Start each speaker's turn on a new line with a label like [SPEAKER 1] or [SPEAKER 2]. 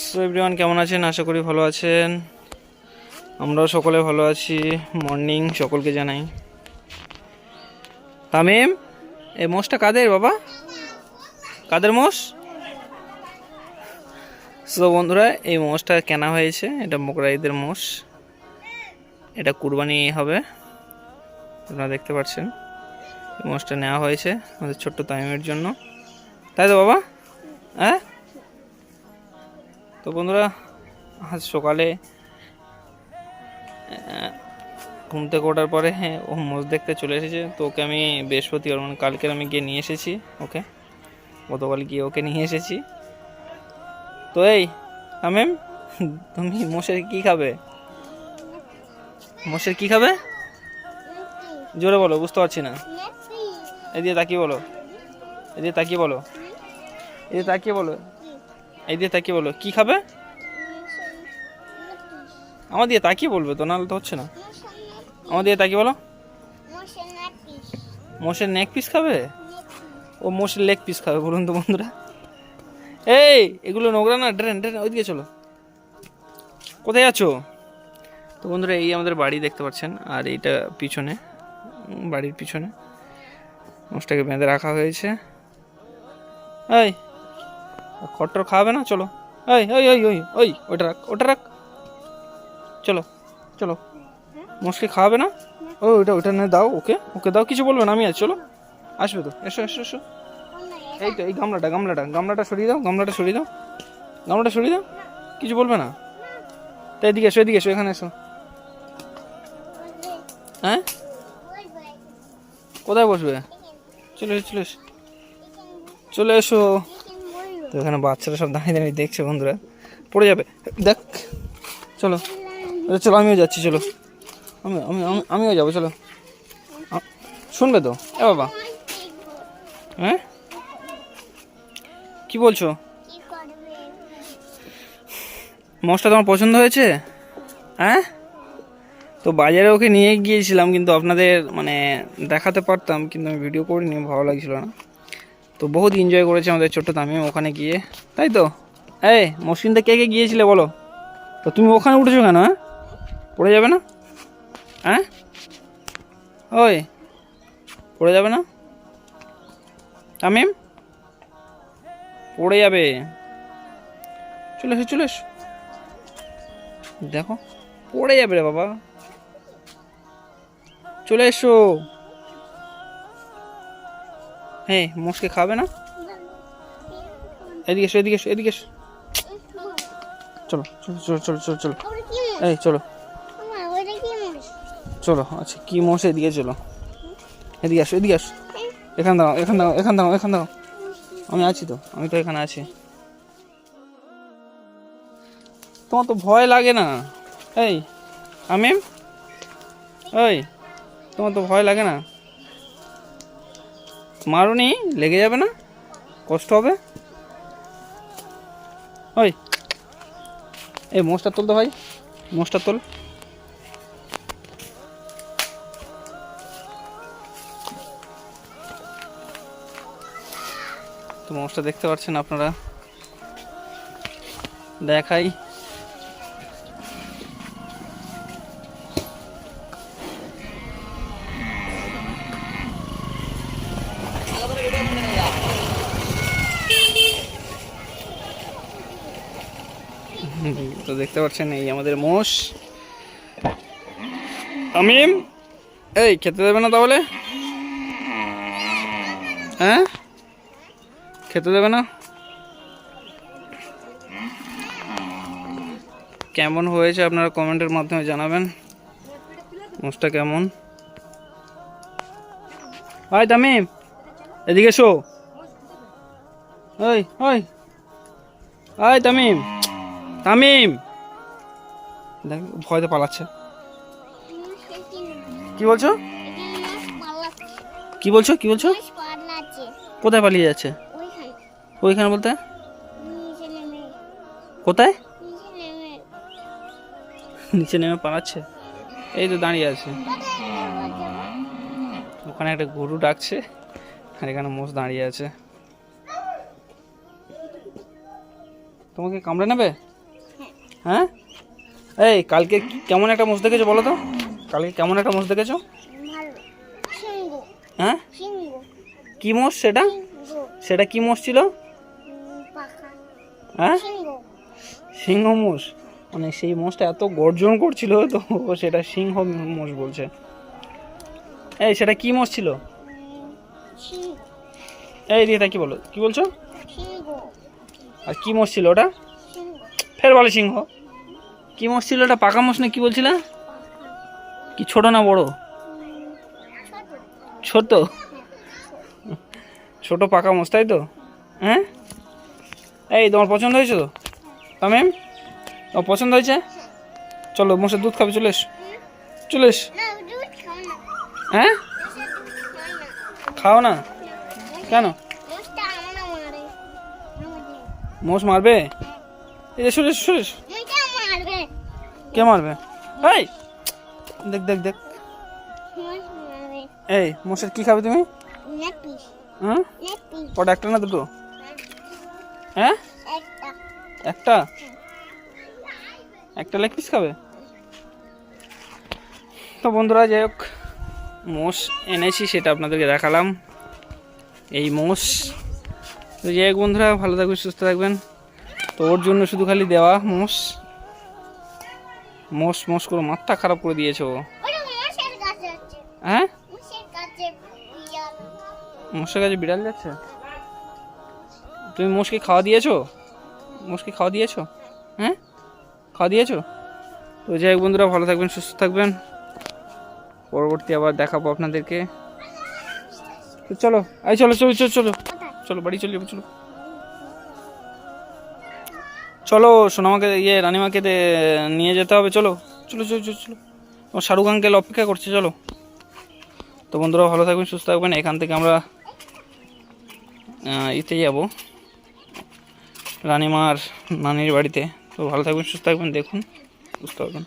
[SPEAKER 1] So everyone, কেমন আছেন? আশা করি ভালো আছেন। আমরাও সকলে ভালো আছি। মর্নিং সকলকে জানাই। তামিম, এই মোষটা কাদের বাবা? কাদের মোষ? সো বন্ধুরা, এই মোষটা কেনা হয়েছে। এটা মোগরাইদের মোষ। এটা কুরবানি হবে, আপনারা দেখতে পাচ্ছেন। এই মোষটা নেওয়া হয়েছে আমাদের ছোট্ট তামিমের জন্য, তাই তো বাবা? হ্যাঁ। তো বন্ধুরা, আজ সকালে ঘুম থেকে ওঠার পরে ও মোষ দেখতে চলে এসেছে। তো ওকে আমি বৃহস্পতিবার মানে কালকের আমি গিয়ে নিয়ে এসেছি ওকে। গতকাল গিয়ে ওকে নিয়ে এসেছি। তো এই তামিম, তুমি মোষের কি খাবে? মোষের কি খাবে? জোরে বলো, বুঝতে পারছি না। এদিকে তাকিয়ে বলো, এদিকে তাকিয়ে বলো, এদিকে তাকিয়ে বলো, এদিকে তাকিয়ে বলো কি খাবে? আমার দিয়ে তাকিয়ে বলবে তো, নাহলে তো হচ্ছে না। আমার দিয়ে তাকিয়ে বলো। মোষের নেক পিস খাবে? ও মোষের লেগ পিস খাবে। বলুন তো বন্ধুরা, এই এগুলো নোংরা না, ড্রেন ড্রেন, ওইদিকে চলো। কোথায় আছো? তো বন্ধুরা, এই আমাদের বাড়ি দেখতে পাচ্ছেন, আর এইটা পিছনে, বাড়ির পিছনে মোষটাকে বেঁধে রাখা হয়েছে। এই খট্টর খাওয়াবে না? চলো। ওই ওই ওই ওই ওই ওটা রাখ, ওটা রাখ। চলো চলো, মোষকে খাওয়াবে না? ও ওটা ওটা না, দাও ওকে, ওকে দাও, কিছু বলবে না, আমি আছি। চলো, আসবে তো, এসো এসো এসো। এই তো, এই গামলাটা গামলাটা গামলাটা সরিয়ে দাও, গামলাটা সরিয়ে দাও, গামলাটা সরিয়ে দাও, কিছু বলবে না। তো এদিকে এসো, এদিকে এসো, এখানে এসো। হ্যাঁ, কোথায় বসবে? চলে এসো চলে এসো চলে এসো। তো এখানে বাচ্চারা সব দাঁড়িয়ে দাঁড়িয়ে দেখছে বন্ধুরা, পড়ে যাবে দেখ। চলো চলো, আমিও যাচ্ছি, চলো। আমি আমি আমিও যাবো, চলো। শুনবে তো এ বাবা? হ্যাঁ, কি বলছো? মোষটা তোমার পছন্দ হয়েছে? হ্যাঁ। তো বাজারে ওকে নিয়ে গিয়েছিলাম, কিন্তু আপনাদের মানে দেখাতে পারতাম, কিন্তু আমি ভিডিও করিনি, ভালো লাগছিল না। তো বহুত এনজয় করেছে আমাদের ছোট্ট তামিম ওখানে গিয়ে, তাই তো? এই মসজিদে কে কে গিয়েছিলে বলো তো? তুমি ওখানে উঠেছো কেন? হ্যাঁ, পড়ে যাবে না? হ্যাঁ, ওই পড়ে যাবে না তামিম? পড়ে যাবে। চলে এসো চলে এসো, দেখো পড়ে যাবে রে বাবা, চলে এসো। হ্যাঁ, মোষকে খাবে না? এদিকে এসো, এদিকে এসো, এদিকে এসো। চলো চলো চলো চলো চলো চলো, এই চলো চলো। আচ্ছা, কি মোষ? এদিকে চলো, এদিকে আসো, এদিকে আসো। এখান দাও, এখান দাও, এখান দাও, এখান দাও। আমি আছি তো, আমি তো এখানে আছি। তোমার তো ভয় লাগে না? এই আমিম, ওই তোমার তো ভয় লাগে না? মারুনি, লেগে যাবে না? কষ্ট হবে? ওই এই মোষটা তোল তো ভাই, মোষটা তোল। তো মোষটা দেখতে পাচ্ছেন আপনারা, দেখাই। তো দেখতে পাচ্ছেন, এই আমাদের মোষ তামিম। এই খেতে দেবে না তাহলে? হ্যাঁ, খেতে দেবে না? কেমন হয়েছে আপনারা কমেন্টের মাধ্যমে জানাবেন মোষটা কেমন। ওই তামিম, এদিকে এসো। ওই ওই ওই তামিম, তামিম দেখ, ভয়তে পালাচ্ছে। কি বলছো? কি বলছো? কি বলছো? কোথায় পালিয়ে যাচ্ছে? ওইখানে বলতে কোথায়? নিচে নেমে পালাচ্ছে। এই তো দাঁড়িয়ে আছে, ওখানে একটা গরু ডাকছে, আর এখানে মোষ দাঁড়িয়ে আছে। তোমাকে কামড়ে নেবে? হ্যাঁ এই কালকে কেমন একটা মোষ দেখেছো বলো তো? কালকে কেমন একটা মোষ দেখেছো? হ্যাঁ কি মোষ সেটা? সেটা কি মোষ ছিল? হ্যাঁ সিংহ মোষ। মানে সেই মোষটা এত গর্জন করছিল তো ও সেটা সিংহ মোষ বলছে। এই সেটা কি মোষ ছিল? এই দিদা কি বলো, কি বলছো? আর কি মোষ ছিল ওটা? ফের বলে সিংহ। কি মোষ ছিল ওটা? পাকা মোষ না কি বলছিলে? কি ছোট না বড়? ছোট ছোট পাকা মোষ তাই তো? হ্যাঁ এই তোমার পছন্দ হয়েছে তো তামিম? তোমার পছন্দ হয়েছে? চলো মোষের দুধ খাবে, চলে এস, চলে এস। হ্যাঁ খাও না কেন? মোষ মারবে? এই যে সুরেশ, সুরেশ কে মারবে? এই দেখ দেখ দেখ, এই মোষের কি খাবে তুমি? হ্যাঁ ওটা একটা না দুটো? হ্যাঁ একটা, একটা লেগ পিস খাবে? তো বন্ধুরা যাই হোক, মোষ এনেছি সেটা আপনাদেরকে দেখালাম। এই মোষ তো যাই হোক বন্ধুরা, ভালো থাকবেন, সুস্থ থাকবেন। তো ওর জন্য শুধু খালি দেওয়া মোষ, মোষ মোষ করে মাথা খারাপ করে দিয়েছে ও। হ্যাঁ মোষের কাছে বিড়াল যাচ্ছে? তুমি মোষকে খাওয়া দিয়েছো? মোষকে খাওয়া দিয়েছো? হ্যাঁ খাওয়া দিয়েছো? তো যাই হোক বন্ধুরা, ভালো থাকবেন, সুস্থ থাকবেন। পরবর্তী আবার দেখাবো আপনাদেরকে। তো চলো, এই চলো চলো চলো চলো চলো বাড়ি চলে যাবো, চলো চলো সোনামাকে রানিমাকে নিয়ে যেতে হবে, চলো চলো চলো চলো চলো। আমার শাহরুখ আঙ্কেল অপেক্ষা করছে, চলো। তো বন্ধুরা ভালো থাকবেন, সুস্থ থাকবেন। এখান থেকে আমরা ইতে যাব রানিমার নানির বাড়িতে। তো ভালো থাকবেন, সুস্থ থাকবেন, দেখুন সুস্থ থাকবেন।